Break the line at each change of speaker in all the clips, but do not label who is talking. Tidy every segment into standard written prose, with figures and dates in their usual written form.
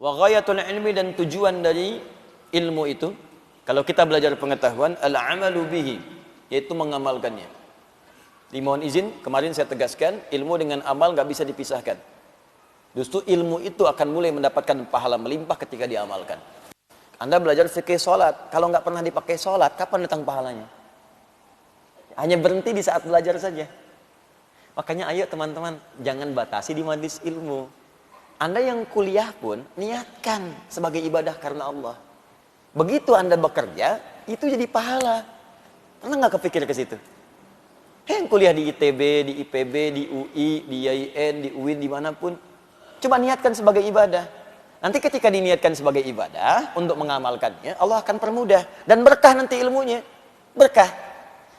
Wa ghayatul ilmi, dan tujuan dari ilmu itu, kalau kita belajar pengetahuan, al-amalu bihi, yaitu mengamalkannya. Dimohon izin, kemarin saya tegaskan, ilmu dengan amal nggak bisa dipisahkan. Justru ilmu itu akan mulai mendapatkan pahala melimpah ketika diamalkan. Anda belajar fikih sholat, kalau nggak pernah dipakai sholat, kapan datang pahalanya? Hanya berhenti di saat belajar saja. Makanya ayo teman-teman, jangan batasi di majelis ilmu. Anda yang kuliah pun, niatkan sebagai ibadah karena Allah. Begitu Anda bekerja, itu jadi pahala. Pernah nggak kepikir ke situ? Yang kuliah di ITB, di IPB, di UI, di IAIN, di UIN, dimanapun, coba niatkan sebagai ibadah. Nanti ketika diniatkan sebagai ibadah, untuk mengamalkannya, Allah akan permudah. Dan berkah nanti ilmunya. Berkah.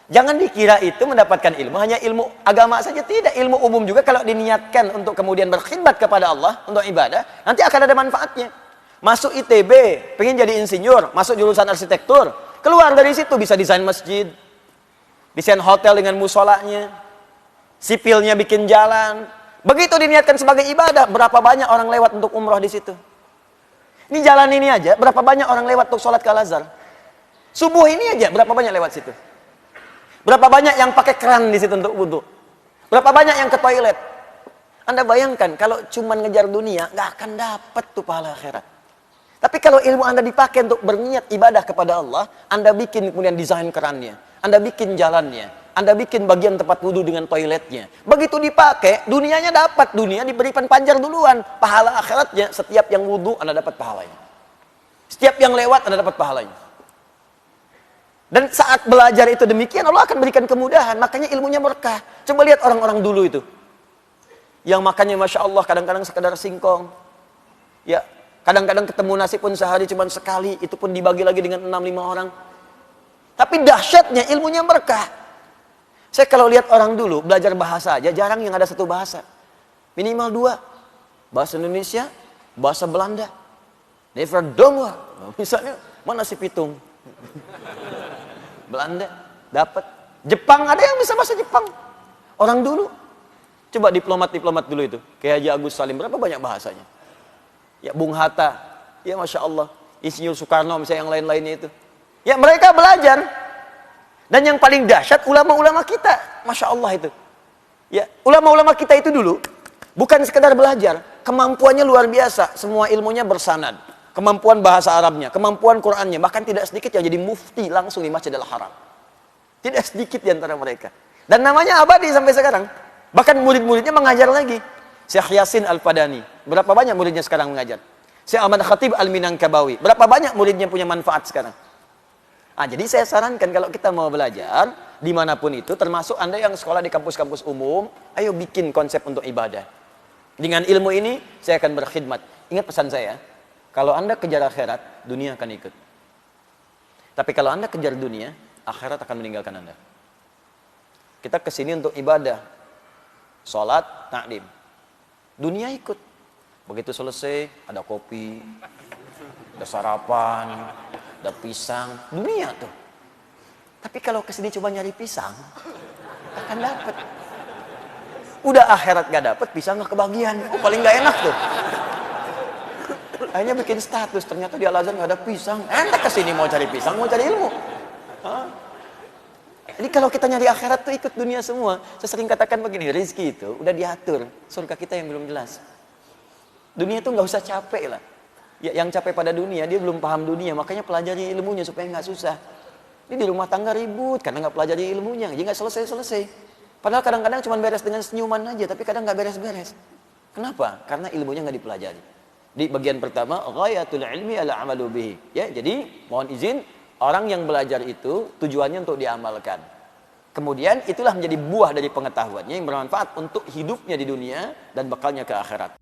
Jangan dikira itu mendapatkan ilmu, hanya ilmu agama saja. Tidak, ilmu umum juga kalau diniatkan untuk kemudian berkhidmat kepada Allah, untuk ibadah, nanti akan ada manfaatnya. Masuk ITB, pengen jadi insinyur, masuk jurusan arsitektur, keluar dari situ bisa desain masjid, desain hotel dengan musolanya, sipilnya bikin jalan. Begitu diniatkan sebagai ibadah, berapa banyak orang lewat untuk umroh di situ. Ini jalan ini aja, berapa banyak orang lewat untuk sholat ke Al-Azhar. Subuh ini aja, berapa banyak lewat situ. Berapa banyak yang pakai keran di situ untuk wudhu. Berapa banyak yang ke toilet. Anda bayangkan, kalau cuma ngejar dunia, nggak akan dapat tuh pahala akhirat. Tapi kalau ilmu Anda dipakai untuk berniat ibadah kepada Allah, Anda bikin kemudian desain kerannya, Anda bikin jalannya, Anda bikin bagian tempat wudhu dengan toiletnya. Begitu dipakai, dunianya dapat. Dunia diberikan panjar duluan. Pahala akhiratnya, setiap yang wudhu, Anda dapat pahalanya. Setiap yang lewat, Anda dapat pahalanya. Dan saat belajar itu demikian, Allah akan berikan kemudahan. Makanya ilmunya berkah. Coba lihat orang-orang dulu itu. Yang makannya Masya Allah, kadang-kadang sekedar singkong. Ya, kadang-kadang ketemu nasi pun sehari cuma sekali. Itu pun dibagi lagi dengan 6-5 orang. Tapi dahsyatnya ilmunya berkah. Saya kalau lihat orang dulu belajar bahasa aja, jarang yang ada satu bahasa. Minimal 2. Bahasa Indonesia, bahasa Belanda. Never dong. Misalnya, mana si pitung? Belanda, dapat. Jepang, ada yang bisa bahasa Jepang. Orang dulu. Coba diplomat-diplomat dulu itu. Kayak Haji Agus Salim, berapa banyak bahasanya? Ya, Bung Hatta. Ya, Masya Allah. Insinyur Soekarno, misalnya yang lain-lainnya itu. Ya, mereka belajar. Dan yang paling dahsyat, ulama-ulama kita. Masya Allah itu. Ya, ulama-ulama kita itu dulu, bukan sekedar belajar. Kemampuannya luar biasa. Semua ilmunya bersanad. Kemampuan bahasa Arabnya, kemampuan Qurannya, bahkan tidak sedikit yang jadi mufti langsung di Masjidil Haram. Tidak sedikit di antara mereka. Dan namanya abadi sampai sekarang. Bahkan murid-muridnya mengajar lagi. Syekh Yasin Al-Fadani. Berapa banyak muridnya sekarang mengajar? Syekh Ahmad Khatib Al-Minangkabawi. Berapa banyak muridnya punya manfaat sekarang? Jadi saya sarankan kalau kita mau belajar, dimanapun itu, termasuk Anda yang sekolah di kampus-kampus umum, ayo bikin konsep untuk ibadah. Dengan ilmu ini, saya akan berkhidmat. Ingat pesan saya, kalau Anda kejar akhirat, dunia akan ikut. Tapi kalau Anda kejar dunia, akhirat akan meninggalkan Anda. Kita kesini untuk ibadah. Sholat, taklim. Dunia ikut. Begitu selesai, ada kopi, ada sarapan, ada pisang. Dunia tuh. Tapi kalau kesini coba nyari pisang, akan dapat. Udah akhirat gak dapat, pisang gak kebagian. Oh, paling gak enak tuh. Akhirnya bikin status, ternyata di Al-Azhar nggak ada pisang. Ente kesini mau cari pisang, mau cari ilmu. Jadi kalau kita nyari akhirat tuh ikut dunia semua. Saya sering katakan begini, rezeki itu udah diatur. Surga kita yang belum jelas. Dunia itu nggak usah capek lah. Ya, yang capek pada dunia, dia belum paham dunia. Makanya pelajari ilmunya supaya nggak susah. Ini di rumah tangga ribut karena nggak pelajari ilmunya. Jadi nggak selesai-selesai. Padahal kadang-kadang cuma beres dengan senyuman aja, tapi kadang nggak beres-beres. Kenapa? Karena ilmunya nggak dipelajari. Di bagian pertama, ghayatul ilmi al-amalu bihi. Ya, jadi mohon izin, orang yang belajar itu tujuannya untuk diamalkan. Kemudian itulah menjadi buah dari pengetahuannya yang bermanfaat untuk hidupnya di dunia dan bekalnya ke akhirat.